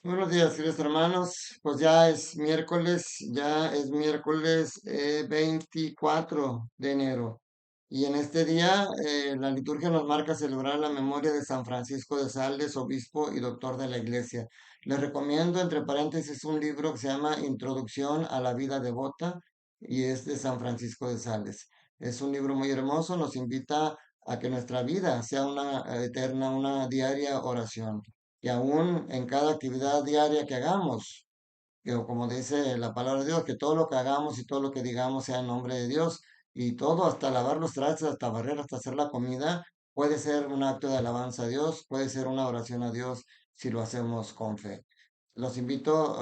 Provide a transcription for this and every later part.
Buenos días, queridos hermanos. Pues ya es miércoles 24 de enero. Y en este día la liturgia nos marca celebrar la memoria de San Francisco de Sales, obispo y doctor de la Iglesia. Les recomiendo, entre paréntesis, un libro que se llama Introducción a la vida devota y es de San Francisco de Sales. Es un libro muy hermoso, nos invita a que nuestra vida sea una eterna, una diaria oración y aún en cada actividad diaria que hagamos, que como dice la palabra de Dios, que todo lo que hagamos y todo lo que digamos sea en nombre de Dios, y todo, hasta lavar los trastes, hasta barrer, hasta hacer la comida, puede ser un acto de alabanza a Dios, puede ser una oración a Dios si lo hacemos con fe. Los invito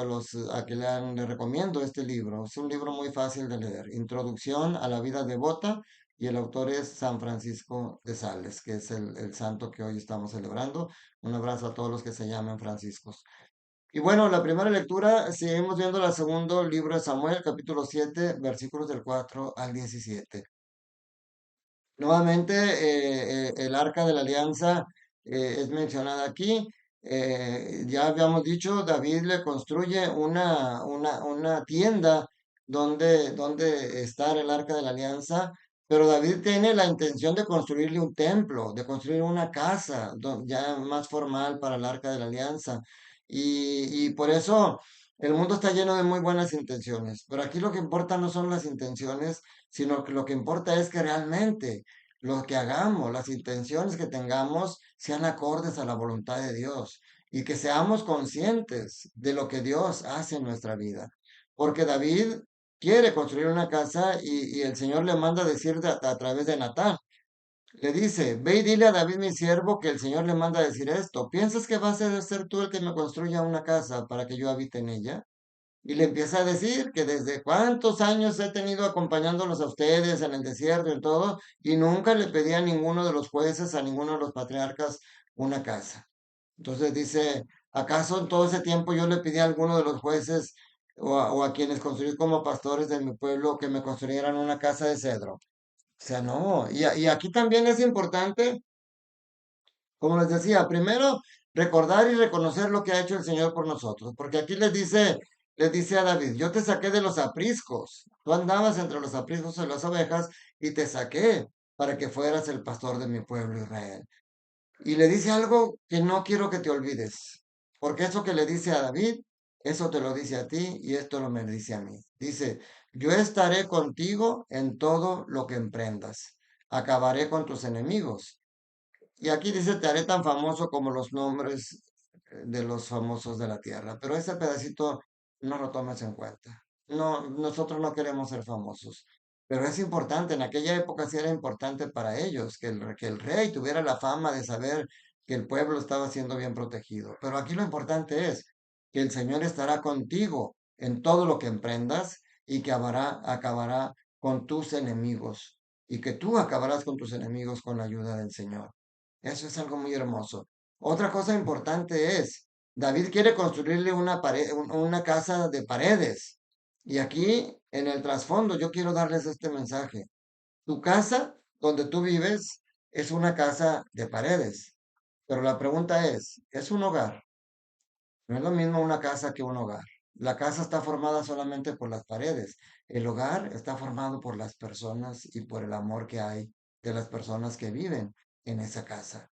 a que lean, les recomiendo este libro. Es un libro muy fácil de leer. Introducción a la vida devota y el autor es San Francisco de Sales, que es el santo que hoy estamos celebrando. Un abrazo a todos los que se llamen Franciscos. Y bueno, la primera lectura, seguimos viendo el segundo libro de Samuel, capítulo 7, versículos del 4 al 17. Nuevamente, el arca de la alianza es mencionada aquí. Ya habíamos dicho, David le construye una tienda donde está el arca de la alianza, pero David tiene la intención de construirle un templo, de construir una casa ya más formal para el arca de la alianza. Y por eso el mundo está lleno de muy buenas intenciones, pero aquí lo que importa no son las intenciones, sino que lo que importa es que realmente lo que hagamos, las intenciones que tengamos, sean acordes a la voluntad de Dios y que seamos conscientes de lo que Dios hace en nuestra vida. Porque David quiere construir una casa y el Señor le manda decir a través de Natán. Le dice, ve y dile a David mi siervo que el Señor le manda decir esto. ¿Piensas que vas a ser tú el que me construya una casa para que yo habite en ella? Y le empieza a decir que desde cuántos años he tenido acompañándolos a ustedes en el desierto y todo, y nunca le pedí a ninguno de los jueces, a ninguno de los patriarcas, una casa. Entonces dice, ¿acaso en todo ese tiempo yo le pedí a alguno de los jueces o a quienes construí como pastores de mi pueblo que me construyeran una casa de cedro? O sea, no. Y aquí también es importante, como les decía, primero recordar y reconocer lo que ha hecho el Señor por nosotros, porque aquí les dice a David, yo te saqué de los apriscos, tú andabas entre los apriscos de las ovejas y te saqué para que fueras el pastor de mi pueblo Israel. Y le dice algo que no quiero que te olvides, porque eso que le dice a David, eso te lo dice a ti y esto lo me dice a mí. Dice, yo estaré contigo en todo lo que emprendas, acabaré con tus enemigos. Y aquí dice, te haré tan famoso como los nombres de los famosos de la tierra. Pero ese pedacito no lo tomes en cuenta. No, nosotros no queremos ser famosos. Pero es importante, en aquella época sí era importante para ellos que el rey tuviera la fama de saber que el pueblo estaba siendo bien protegido. Pero aquí lo importante es que el Señor estará contigo en todo lo que emprendas y que acabará con tus enemigos y que tú acabarás con tus enemigos con la ayuda del Señor. Eso es algo muy hermoso. Otra cosa importante es, David quiere construirle una casa de paredes. Y aquí, en el trasfondo, yo quiero darles este mensaje. Tu casa, donde tú vives, es una casa de paredes. Pero la pregunta ¿es un hogar? No es lo mismo una casa que un hogar. La casa está formada solamente por las paredes. El hogar está formado por las personas y por el amor que hay de las personas que viven en esa casa.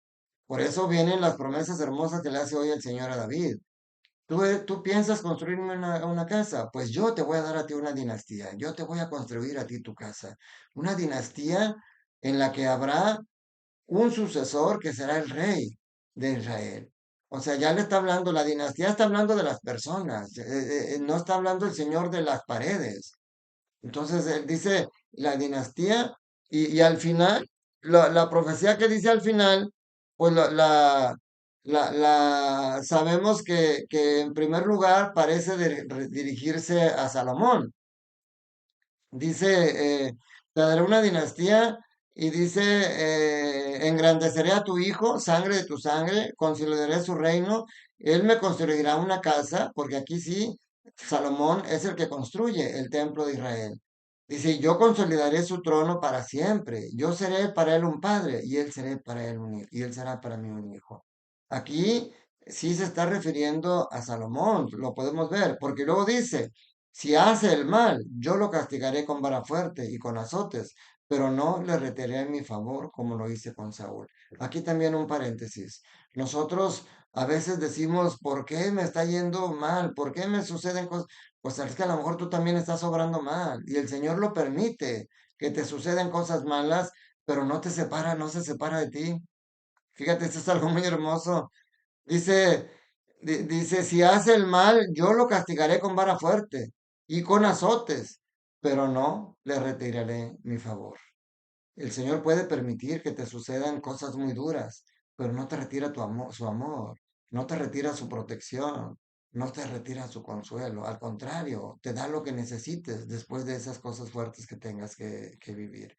Por eso vienen las promesas hermosas que le hace hoy el Señor a David. ¿Tú piensas construirme una casa? Pues yo te voy a dar a ti una dinastía. Yo te voy a construir a ti tu casa. Una dinastía en la que habrá un sucesor que será el rey de Israel. O sea, ya le está hablando, la dinastía está hablando de las personas, no está hablando el Señor de las paredes. Entonces, él dice la dinastía y al final, la profecía que dice al final, pues sabemos que en primer lugar parece dirigirse a Salomón. Dice, te daré una dinastía y dice, engrandeceré a tu hijo, sangre de tu sangre, consolidaré su reino, él me construirá una casa, porque aquí sí, Salomón es el que construye el templo de Israel. Dice, yo consolidaré su trono para siempre, yo seré para él un padre y él será para mí un hijo. Aquí sí se está refiriendo a Salomón, lo podemos ver, porque luego dice, si hace el mal, yo lo castigaré con vara fuerte y con azotes, pero no le retiraré en mi favor como lo hice con Saúl. Aquí también un paréntesis. Nosotros a veces decimos, ¿por qué me está yendo mal? ¿Por qué me suceden cosas? Pues es que a lo mejor tú también estás obrando mal y el Señor lo permite, que te sucedan cosas malas, pero no te separa, no se separa de ti. Fíjate, esto es algo muy hermoso. Dice, dice, si hace el mal, yo lo castigaré con vara fuerte y con azotes, pero no le retiraré mi favor. El Señor puede permitir que te sucedan cosas muy duras, pero no te retira tu amor, su amor, no te retira su protección, no te retira su consuelo. Al contrario, te da lo que necesites después de esas cosas fuertes que tengas que vivir.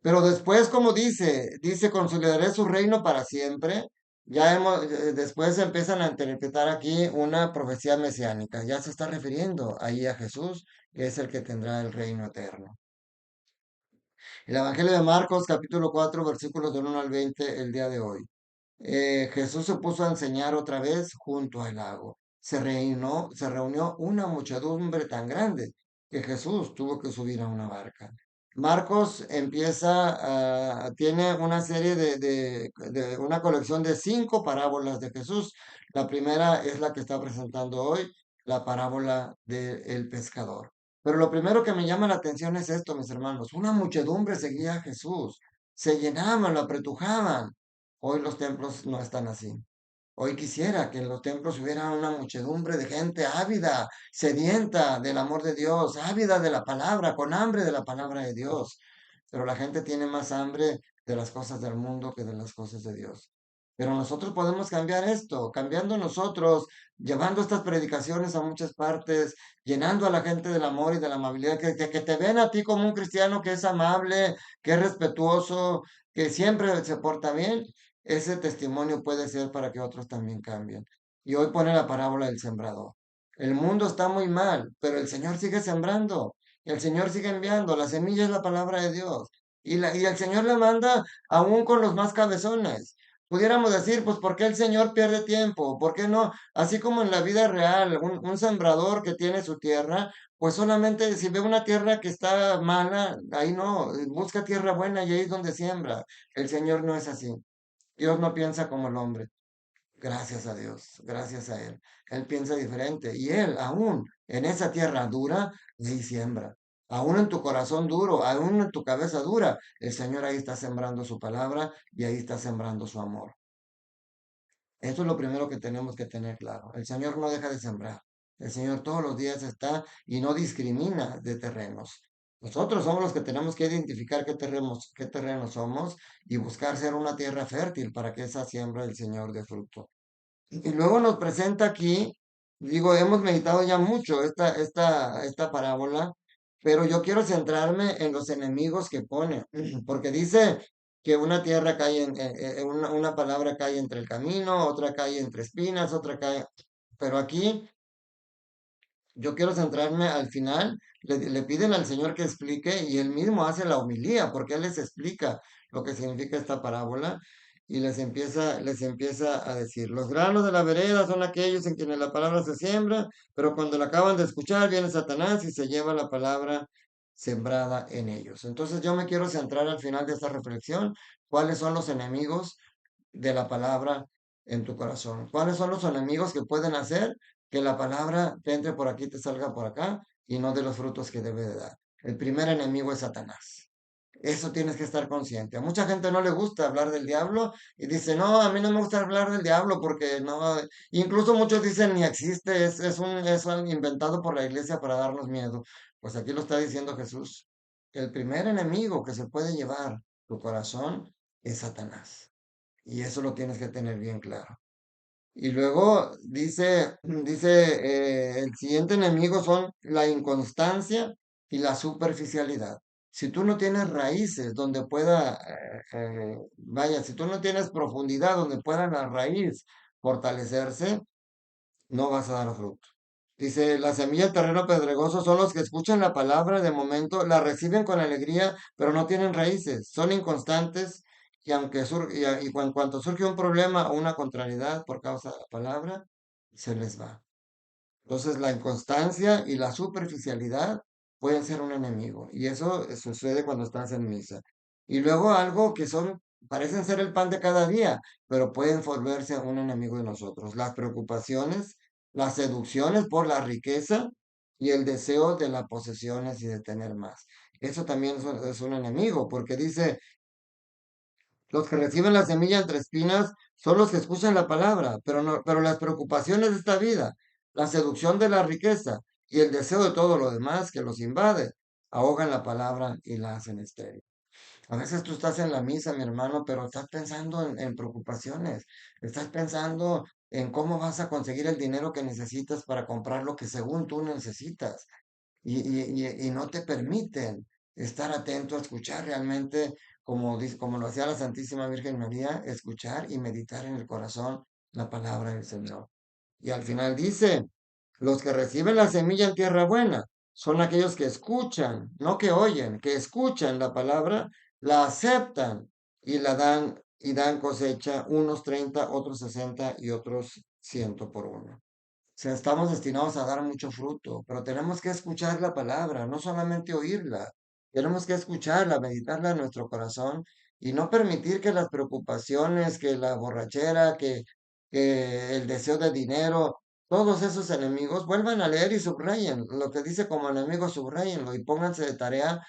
Pero después, como dice, consolidaré su reino para siempre. Después se empiezan a interpretar aquí una profecía mesiánica. Ya se está refiriendo ahí a Jesús, que es el que tendrá el reino eterno. El Evangelio de Marcos, capítulo 4 versículos del 1 al 20 el día de hoy. Jesús se puso a enseñar otra vez junto al lago. Se reunió una muchedumbre tan grande que Jesús tuvo que subir a una barca. Marcos tiene una serie de una colección de 5 parábolas de Jesús. La primera es la que está presentando hoy, la parábola del pescador. Pero lo primero que me llama la atención es esto, mis hermanos. Una muchedumbre seguía a Jesús. Se llenaban, lo apretujaban. Hoy los templos no están así. Hoy quisiera que en los templos hubiera una muchedumbre de gente ávida, sedienta del amor de Dios, ávida de la palabra, con hambre de la palabra de Dios. Pero la gente tiene más hambre de las cosas del mundo que de las cosas de Dios. Pero nosotros podemos cambiar esto, cambiando nosotros, llevando estas predicaciones a muchas partes, llenando a la gente del amor y de la amabilidad, que te ven a ti como un cristiano que es amable, que es respetuoso, que siempre se porta bien. Ese testimonio puede ser para que otros también cambien. Y hoy pone la parábola del sembrador. El mundo está muy mal, pero el Señor sigue sembrando. El Señor sigue enviando. La semilla es la palabra de Dios. Y el Señor le manda aún con los más cabezones. Pudiéramos decir, pues, ¿por qué el Señor pierde tiempo? ¿Por qué no? Así como en la vida real, un sembrador que tiene su tierra, pues solamente si ve una tierra que está mala, ahí no, busca tierra buena y ahí es donde siembra. El Señor no es así. Dios no piensa como el hombre. Gracias a Dios, gracias a Él. Él piensa diferente. Y Él, aún en esa tierra dura, sí siembra. Aún en tu corazón duro, aún en tu cabeza dura, el Señor ahí está sembrando su palabra y ahí está sembrando su amor. Eso es lo primero que tenemos que tener claro. El Señor no deja de sembrar. El Señor todos los días está y no discrimina de terrenos. Nosotros somos los que tenemos que identificar qué terrenos somos y buscar ser una tierra fértil para que esa siembra del Señor dé fruto. Y luego nos presenta aquí, digo, hemos meditado ya mucho esta parábola, pero yo quiero centrarme en los enemigos que pone, porque dice que una tierra cae una palabra cae entre el camino, otra cae entre espinas, otra cae, pero aquí yo quiero centrarme al final, le piden al Señor que explique y él mismo hace la homilía, porque él les explica lo que significa esta parábola y les empieza a decir, los granos de la vereda son aquellos en quienes la palabra se siembra, pero cuando la acaban de escuchar viene Satanás y se lleva la palabra sembrada en ellos. Entonces yo me quiero centrar al final de esta reflexión, cuáles son los enemigos de la palabra en tu corazón. ¿Cuáles son los enemigos que pueden hacer que la palabra te entre por aquí, te salga por acá y no de los frutos que debe de dar? El primer enemigo es Satanás. Eso tienes que estar consciente. A mucha gente no le gusta hablar del diablo y dice, no, a mí no me gusta hablar del diablo porque no, incluso muchos dicen ni existe, es un inventado por la iglesia para darnos miedo. Pues aquí lo está diciendo Jesús. El primer enemigo que se puede llevar tu corazón es Satanás. Y eso lo tienes que tener bien claro. Y luego dice, el siguiente enemigo son la inconstancia y la superficialidad. Si tú no tienes raíces donde vaya, si tú no tienes profundidad donde pueda la raíz fortalecerse, no vas a dar fruto. Dice, la semilla del terreno pedregoso son los que escuchan la palabra de momento, la reciben con alegría, pero no tienen raíces, son inconstantes y en cuanto surge un problema o una contrariedad por causa de la palabra, se les va. Entonces, la inconstancia y la superficialidad pueden ser un enemigo. Y eso sucede cuando estás en misa. Y luego algo que parecen ser el pan de cada día, pero pueden volverse un enemigo de nosotros. Las preocupaciones, las seducciones por la riqueza y el deseo de las posesiones y de tener más. Eso también es un enemigo, porque dice, los que reciben la semilla entre espinas son los que escuchan la palabra, pero las preocupaciones de esta vida, la seducción de la riqueza y el deseo de todo lo demás que los invade, ahogan la palabra y la hacen estéril. A veces tú estás en la misa, mi hermano, pero estás pensando en preocupaciones, estás pensando en cómo vas a conseguir el dinero que necesitas para comprar lo que según tú necesitas y no te permiten estar atento a escuchar realmente, como lo hacía la Santísima Virgen María, escuchar y meditar en el corazón la palabra del Señor. Y al final dice, los que reciben la semilla en tierra buena son aquellos que escuchan, no que oyen, que escuchan la palabra, la aceptan y dan cosecha, unos 30, otros 60 y otros 100 por uno. O sea, estamos destinados a dar mucho fruto, pero tenemos que escuchar la palabra, no solamente oírla. Tenemos que escucharla, meditarla en nuestro corazón y no permitir que las preocupaciones, que la borrachera, que el deseo de dinero, todos esos enemigos vuelvan a leer y subrayen lo que dice como enemigo, subrayenlo y pónganse de tarea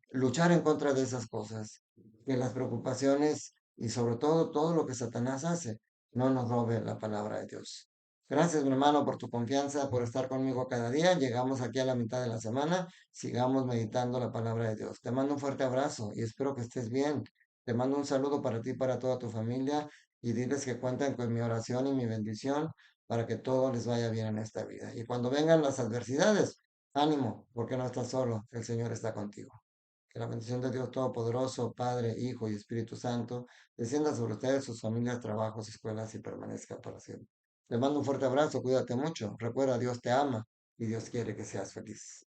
luchar en contra de esas cosas. Que las preocupaciones y sobre todo lo que Satanás hace, no nos robe la palabra de Dios. Gracias, mi hermano, por tu confianza, por estar conmigo cada día. Llegamos aquí a la mitad de la semana. Sigamos meditando la palabra de Dios. Te mando un fuerte abrazo y espero que estés bien. Te mando un saludo para ti y para toda tu familia y diles que cuentan con mi oración y mi bendición para que todo les vaya bien en esta vida. Y cuando vengan las adversidades, ánimo, porque no estás solo, el Señor está contigo. Que la bendición de Dios Todopoderoso, Padre, Hijo y Espíritu Santo, descienda sobre ustedes, sus familias, trabajos, escuelas y permanezca para siempre. Les mando un fuerte abrazo, cuídate mucho. Recuerda, Dios te ama y Dios quiere que seas feliz.